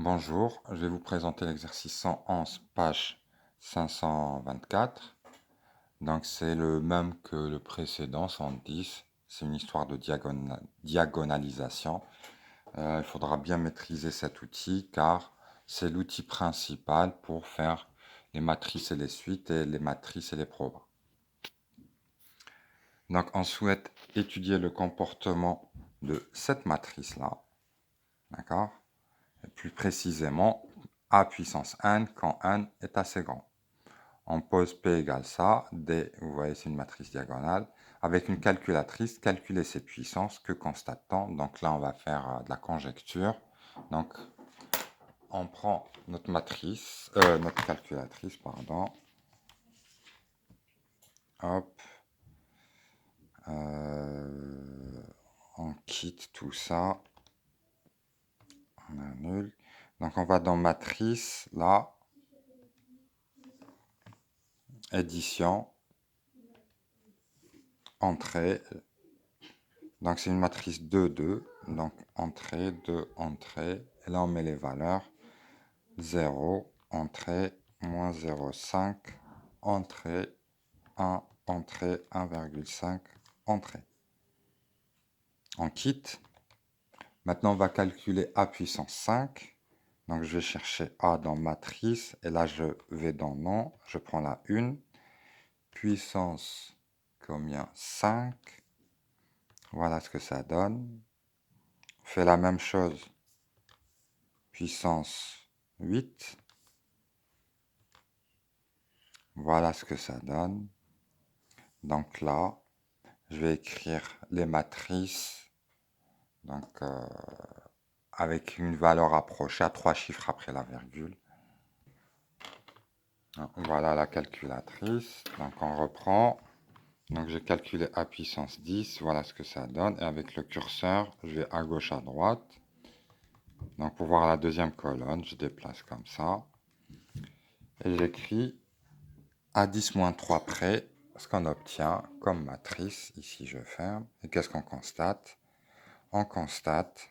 Bonjour, je vais vous présenter l'exercice 111, page 524. Donc c'est le même que le précédent, 110. C'est une histoire de diagonalisation. Il faudra bien maîtriser cet outil car c'est l'outil principal pour faire les matrices et les suites et les matrices et les probas. Donc on souhaite étudier le comportement de cette matrice-là. D'accord? Et plus précisément, a puissance n quand n est assez grand. On pose P égale ça, D, vous voyez, c'est une matrice diagonale. Avec une calculatrice, calculer ses puissances, que constate-t-on? Donc là, on va faire de la conjecture. Donc, on prend notre matrice, notre calculatrice, pardon. Hop. On quitte tout ça. On annule. Donc, on va dans matrice, là. Édition. Entrée. Donc, c'est une matrice 2, 2. Donc, entrée, 2, entrée. Et là, on met les valeurs. 0, entrée, moins 0,5, entrée, 1, entrée, 1,5, entrée. On quitte. Maintenant, on va calculer A puissance 5. Donc, je vais chercher A dans matrice. Et là, je vais dans nom. Je prends la 1. Puissance, combien? 5. Voilà ce que ça donne. On fait la même chose. Puissance 8. Voilà ce que ça donne. Donc là, je vais écrire les matrices donc, avec une valeur approchée à 3 chiffres après la virgule. Voilà la calculatrice. Donc on reprend. Donc j'ai calculé A puissance 10. Voilà ce que ça donne. Et avec le curseur, je vais à gauche, à droite. Donc pour voir la deuxième colonne, je déplace comme ça. Et j'écris à 10 moins 3 près ce qu'on obtient comme matrice. Ici je ferme. Et qu'est-ce qu'on constate? On constate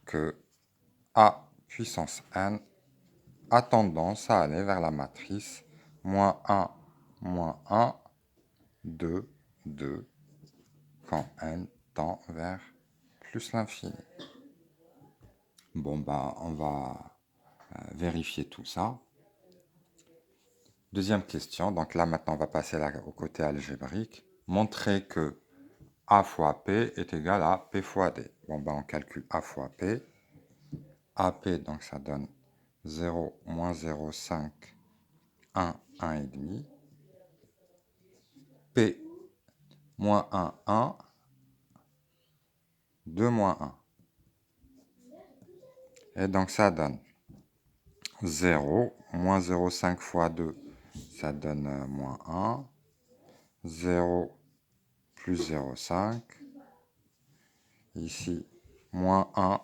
que A puissance n a tendance à aller vers la matrice moins 1, 2, 2, quand n tend vers plus l'infini. Bon, bah, on va vérifier tout ça. Deuxième question, donc là maintenant on va passer au côté algébrique. Montrer que A fois P est égal à P fois D. Bon, bah, on calcule A fois P. AP, donc ça donne 0, moins 0,5, 1, 1,5. P, moins 1, 1. 2 moins 1. Et donc ça donne 0, moins 0,5 fois 2, ça donne moins 1. 0 plus 0,5. Ici, moins 1.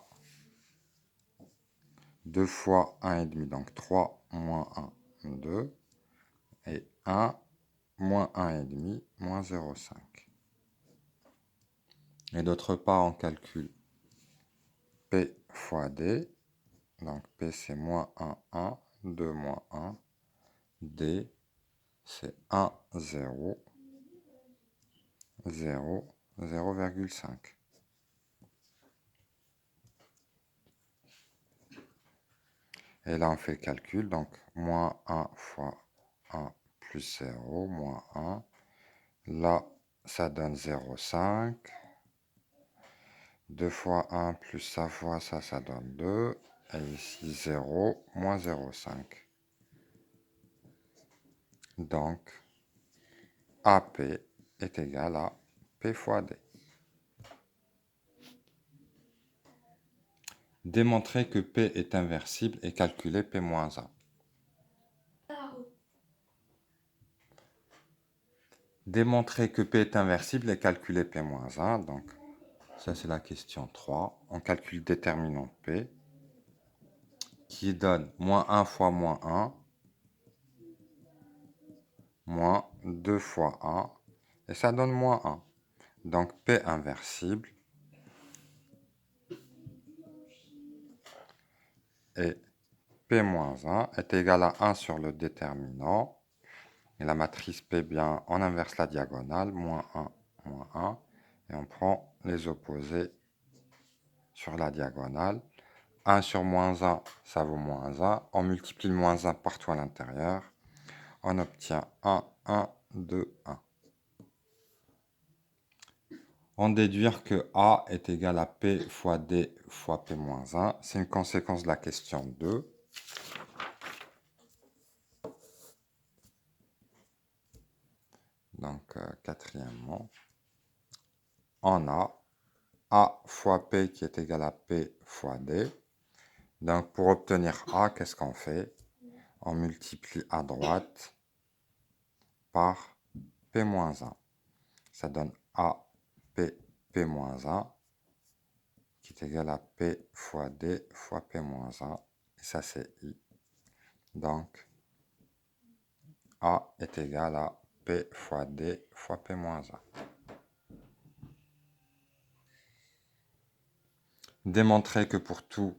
2 fois 1,5, donc 3 moins 1, 2. Et 1 moins 1,5, moins 0,5. Et d'autre part, on calcule P fois D. Donc P c'est moins 1, 1, 2 moins 1. D c'est 1, 0, 0, 0,5. Et là, on fait le calcul. Donc, moins 1 fois 1 plus 0, moins 1. Là, ça donne 0,5. 2 fois 1 plus ça fois ça, ça donne 2. Et ici, 0, moins 0,5. Donc, AP est égal à P fois D. Démontrer que P est inversible et calculer P-1. Démontrer que P est inversible et calculer P-1. Donc, ça c'est la question 3. On calcule déterminant P qui donne moins 1 fois moins 1, moins 2 fois 1, et ça donne moins 1. Donc P inversible et P moins 1 est égal à 1 sur le déterminant. Et la matrice P, bien, on inverse la diagonale, moins 1, moins 1. Et on prend les opposés sur la diagonale. 1 sur moins 1, ça vaut moins 1. On multiplie le moins 1 partout à l'intérieur. On obtient 1, 1, 2, 1. On déduit que A est égal à P fois D fois P moins 1. C'est une conséquence de la question 2. Donc, quatrièmement, on A fois P qui est égal à P fois D. Donc, pour obtenir A, qu'est-ce qu'on fait? On multiplie à droite par P moins 1. Ça donne A, P, P moins 1, qui est égal à P fois D fois P moins 1. Et ça, c'est I. Donc, A est égal à P fois D fois P moins 1. Démontrer que pour tout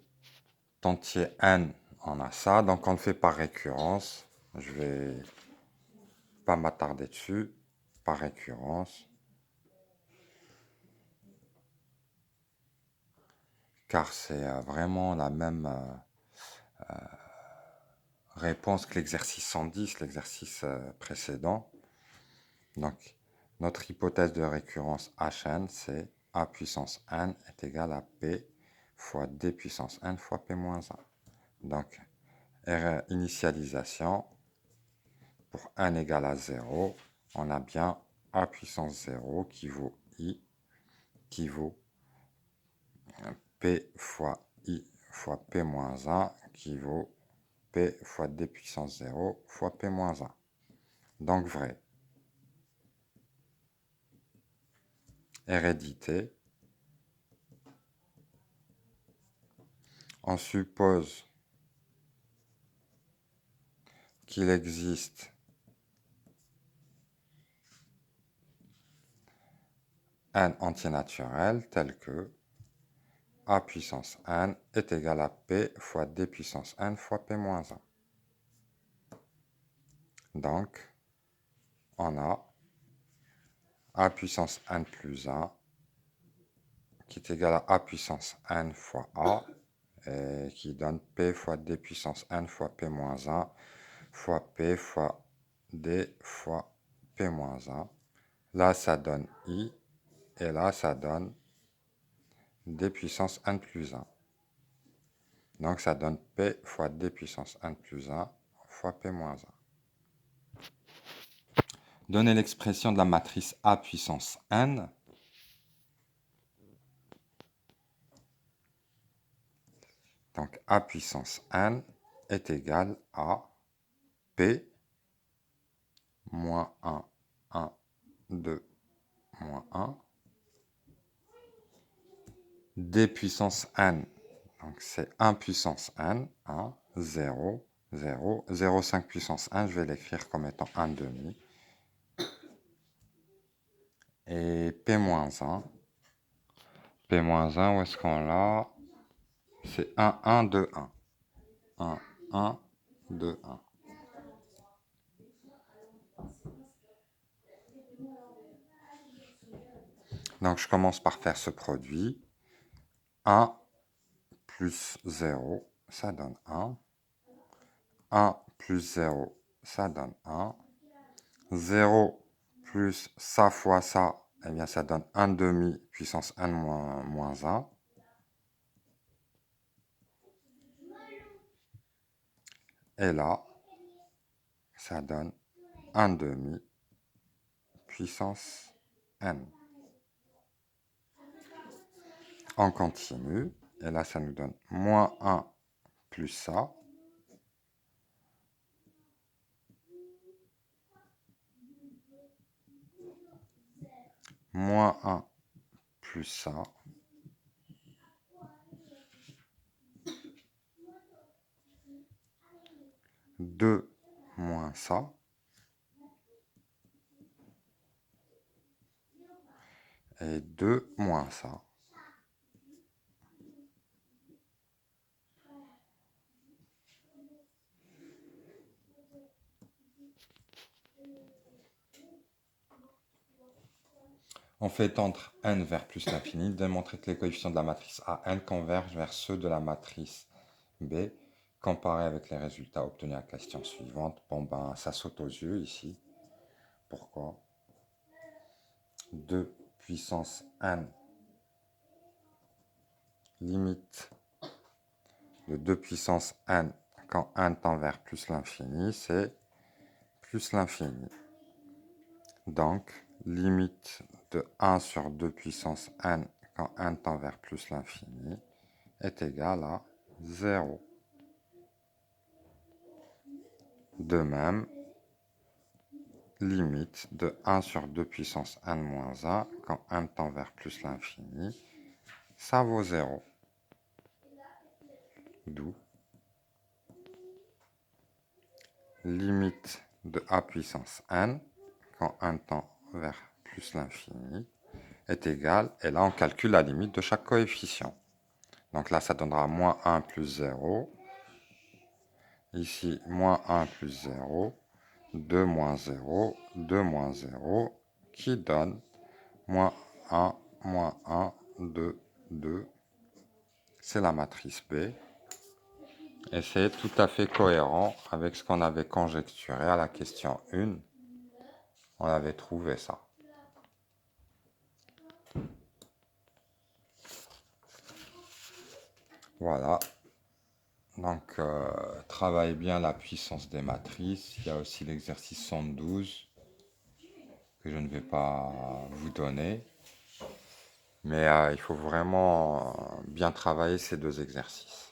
entier n, on a ça. Donc, on le fait par récurrence. Je vais pas m'attarder dessus. Par récurrence. Car c'est vraiment la même réponse que l'exercice 110, l'exercice précédent. Donc, notre hypothèse de récurrence Hn, c'est A puissance n est égal à P fois D puissance n fois P moins 1. Donc, initialisation, pour n égale à 0, on a bien A puissance 0 qui vaut I, qui vaut P fois I fois P moins 1, qui vaut P fois D puissance 0 fois P moins 1. Donc vrai. Hérédité. On suppose qu'il existe n entier naturel tel que A puissance n est égal à P fois D puissance n fois P moins 1. Donc, on a A puissance n plus 1 qui est égal à A puissance n fois A et qui donne P fois D puissance n fois P moins 1 fois P fois D fois P moins 1. Là, ça donne I et là, ça donne D puissance n plus 1. Donc, ça donne P fois D puissance n plus 1 fois P moins 1. Donner l'expression de la matrice A puissance n. Donc, A puissance n est égal à P moins 1, 1, 2, moins 1. D puissance n, donc c'est 1 puissance n, 1, 0, 0, 0,5 puissance n, je vais l'écrire comme étant 1 demi. Et P moins 1, P moins 1, où est-ce qu'on l'a? C'est 1, 1, 2, 1. 1, 1, 2, 1. Donc, je commence par faire ce produit. 1 plus 0, ça donne 1. 1 plus 0, ça donne 1. 0 plus ça fois ça, eh bien, ça donne 1 demi puissance n moins 1. Et là, ça donne 1 demi puissance n. On continue. Et là, ça nous donne moins 1 plus ça. Moins 1 plus ça. Deux moins ça. Et 2 moins ça. On fait tendre n vers plus l'infini, démontrer que les coefficients de la matrice AN convergent vers ceux de la matrice B, comparé avec les résultats obtenus à la question suivante. Bon ben, ça saute aux yeux ici. Pourquoi 2 puissance n, limite de 2 puissance n quand n tend vers plus l'infini, c'est plus l'infini. Donc, limite de 1 sur 2 puissance n quand n tend vers plus l'infini est égale à 0. De même, limite de 1 sur 2 puissance n moins 1 quand n tend vers plus l'infini, ça vaut 0. D'où limite de a puissance n quand n tend vers plus l'infini est égale, et là on calcule la limite de chaque coefficient. Donc là ça donnera moins 1 plus 0, ici moins 1 plus 0, 2 moins 0, 2 moins 0, qui donne moins 1, 2, 2. C'est la matrice B. Et c'est tout à fait cohérent avec ce qu'on avait conjecturé à la question 1. On avait trouvé ça. Voilà. Donc, travaillez bien la puissance des matrices. Il y a aussi l'exercice 112 que je ne vais pas vous donner. Mais il faut vraiment bien travailler ces deux exercices.